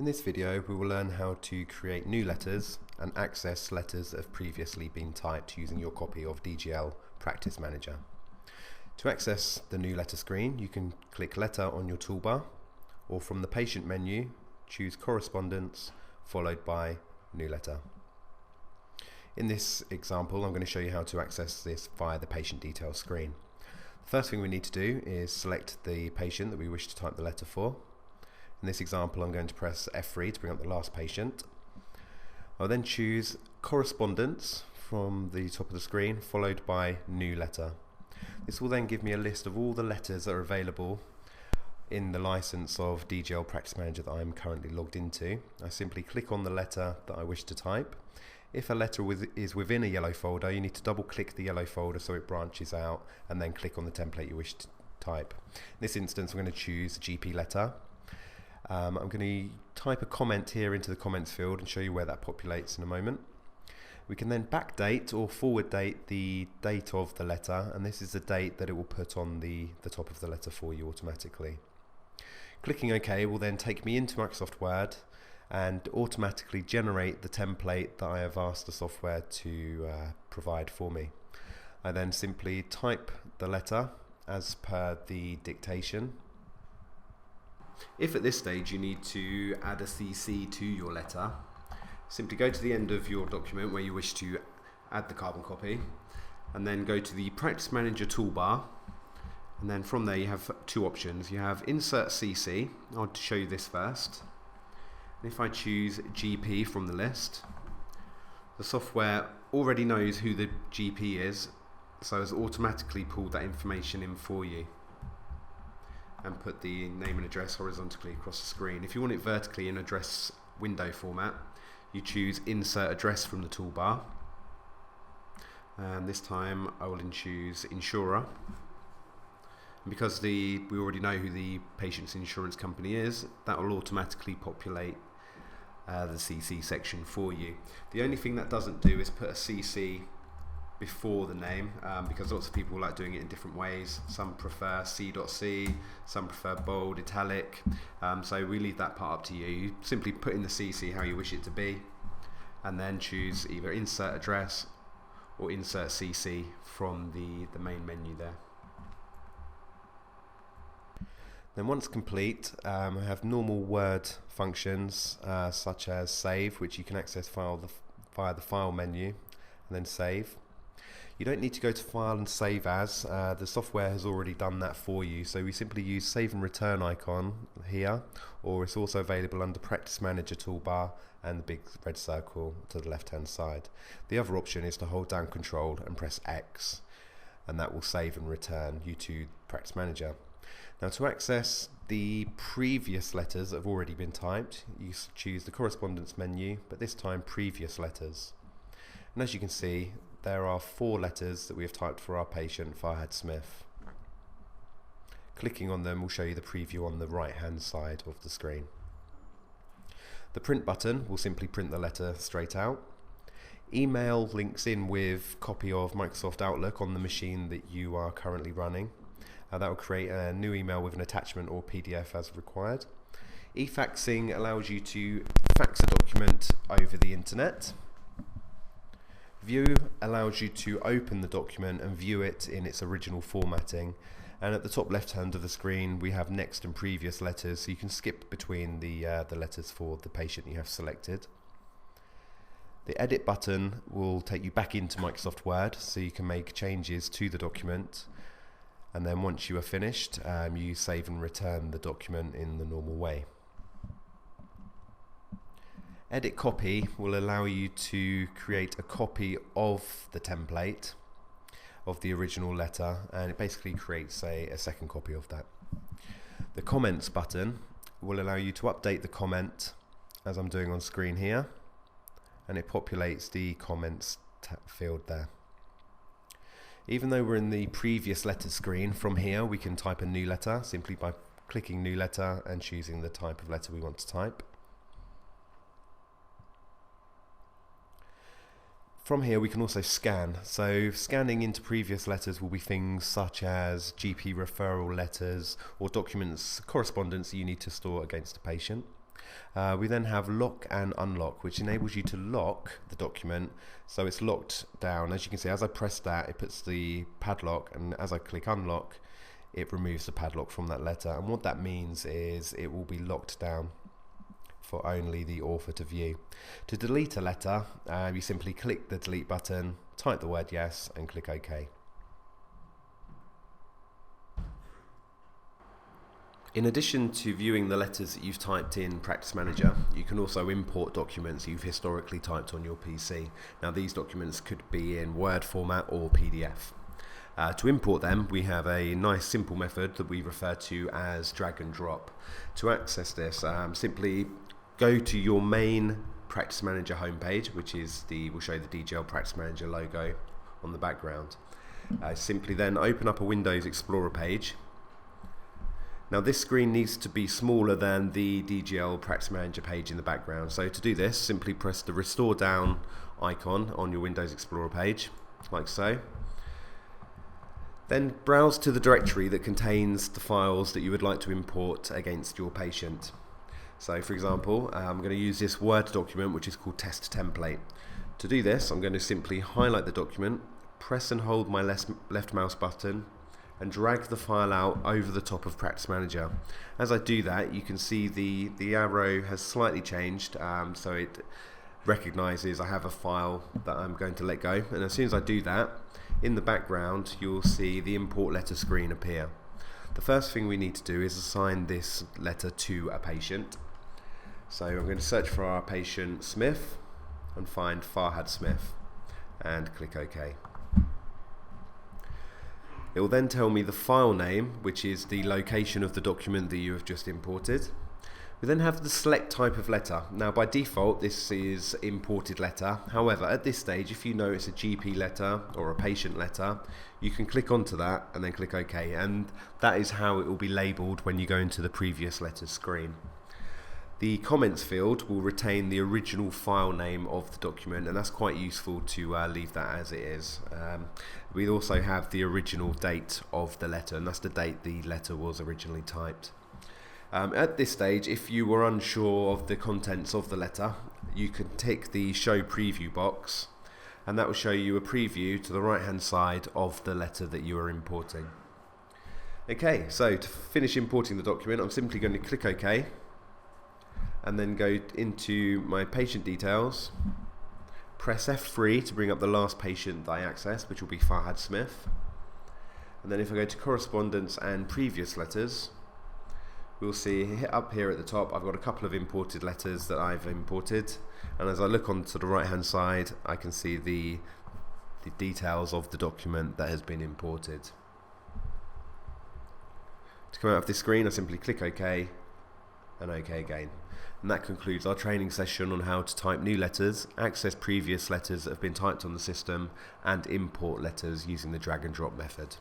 In this video we will learn how to create new letters and access letters that have previously been typed using your copy of DGL Practice Manager. To access the new letter screen, you can click Letter on your toolbar, or from the Patient menu choose Correspondence followed by New Letter. In this example I'm going to show you how to access this via the patient details screen. The first thing we need to do is select the patient that we wish to type the letter for. In this example I'm going to press F3 to bring up the last patient. I'll then choose Correspondence from the top of the screen followed by New Letter. This will then give me a list of all the letters that are available in the license of DGL Practice Manager that I'm currently logged into. I simply click on the letter that I wish to type. If a letter is within a yellow folder, you need to double click the yellow folder so it branches out and then click on the template you wish to type. In this instance I'm going to choose GP letter. I'm going to type a comment here into the comments field and show you where that populates in a moment. We can then backdate or forward date the date of the letter, and this is the date that it will put on the top of the letter for you automatically. Clicking OK will then take me into Microsoft Word and automatically generate the template that I have asked the software to provide for me. I then simply type the letter as per the dictation. If at this stage you need to add a CC to your letter, simply go to the end of your document where you wish to add the carbon copy and then go to the Practice Manager toolbar, and then from there you have two options. You have Insert CC. I'll show you this first. And if I choose GP from the list, the software already knows who the GP is, so has automatically pulled that information in for you and put the name and address horizontally across the screen. If you want it vertically in address window format, you choose Insert Address from the toolbar, and this time I will choose Insurer. And because we already know who the patient's insurance company is, that will automatically populate the CC section for you. The only thing that doesn't do is put a CC before the name, because lots of people like doing it in different ways. Some prefer C.C, some prefer bold, italic, so we leave that part up to you. You simply put in the CC how you wish it to be and then choose either Insert Address or Insert CC from the main menu there. Then once complete, I have normal Word functions such as Save, which you can access via the File menu, and then Save. You don't need to go to File and Save As, the software has already done that for you, so we simply use Save and Return icon here, or it's also available under Practice Manager toolbar and the big red circle to the left hand side. The other option is to hold down Control and press X, and that will save and return you to Practice Manager. Now to access the previous letters that have already been typed, you choose the Correspondence menu, but this time Previous Letters. And as you can see, there are 4 letters that we have typed for our patient, Farhad Smith. Clicking on them will show you the preview on the right hand side of the screen. The print button will simply print the letter straight out. Email links in with copy of Microsoft Outlook on the machine that you are currently running. That will create a new email with an attachment or PDF as required. E-faxing allows you to fax a document over the internet. View allows you to open the document and view it in its original formatting. And at the top left hand of the screen we have next and previous letters, so you can skip between the letters for the patient you have selected. The edit button will take you back into Microsoft Word so you can make changes to the document, and then once you are finished you save and return the document in the normal way. Edit Copy will allow you to create a copy of the template of the original letter, and it basically creates a second copy of that. The Comments button will allow you to update the comment as I'm doing on screen here, and it populates the comments field there. Even though we're in the previous letter screen, from here we can type a new letter simply by clicking New Letter and choosing the type of letter we want to type. From here we can also scan. So scanning into previous letters will be things such as GP referral letters or documents, correspondence that you need to store against a patient. We then have lock and unlock, which enables you to lock the document so it's locked down. As you can see, as I press that, it puts the padlock, and as I click unlock, it removes the padlock from that letter. And what that means is it will be locked down for only the author to view. To delete a letter, you simply click the delete button, type the word yes, and click OK. In addition to viewing the letters that you've typed in Practice Manager, you can also import documents you've historically typed on your PC. Now, these documents could be in Word format or PDF. To import them, we have a nice simple method that we refer to as drag and drop. To access this, simply go to your main Practice Manager homepage, which is will show the DGL Practice Manager logo on the background. Simply then open up a Windows Explorer page. Now, this screen needs to be smaller than the DGL Practice Manager page in the background. So to do this, simply press the Restore Down icon on your Windows Explorer page, like so. Then browse to the directory that contains the files that you would like to import against your patient. So for example, I'm going to use this Word document which is called Test Template. To do this, I'm going to simply highlight the document, press and hold my left mouse button, and drag the file out over the top of Practice Manager. As I do that, you can see the arrow has slightly changed, so it recognizes I have a file that I'm going to let go. And as soon as I do that, in the background you'll see the import letter screen appear. The first thing we need to do is assign this letter to a patient. So I'm going to search for our patient Smith and find Farhad Smith and click OK. It will then tell me the file name, which is the location of the document that you have just imported. We then have the select type of letter. Now, by default, this is imported letter. However, at this stage, if you know it's a GP letter or a patient letter, you can click onto that and then click OK. And that is how it will be labeled when you go into the previous letters screen. The comments field will retain the original file name of the document, and that's quite useful to leave that as it is. We also have the original date of the letter, and that's the date the letter was originally typed. At this stage, if you were unsure of the contents of the letter, you can tick the Show Preview box, and that will show you a preview to the right hand side of the letter that you are importing. Okay, so to finish importing the document, I'm simply going to click OK, and then go into my patient details, press F3 to bring up the last patient that I accessed, which will be Farhad Smith. And then if I go to correspondence and previous letters, we'll see up here at the top I've got a couple of imported letters that I've imported, and as I look onto the right hand side I can see the details of the document that has been imported. To come out of this screen, I simply click OK and OK again. And that concludes our training session on how to type new letters, access previous letters that have been typed on the system, and import letters using the drag and drop method.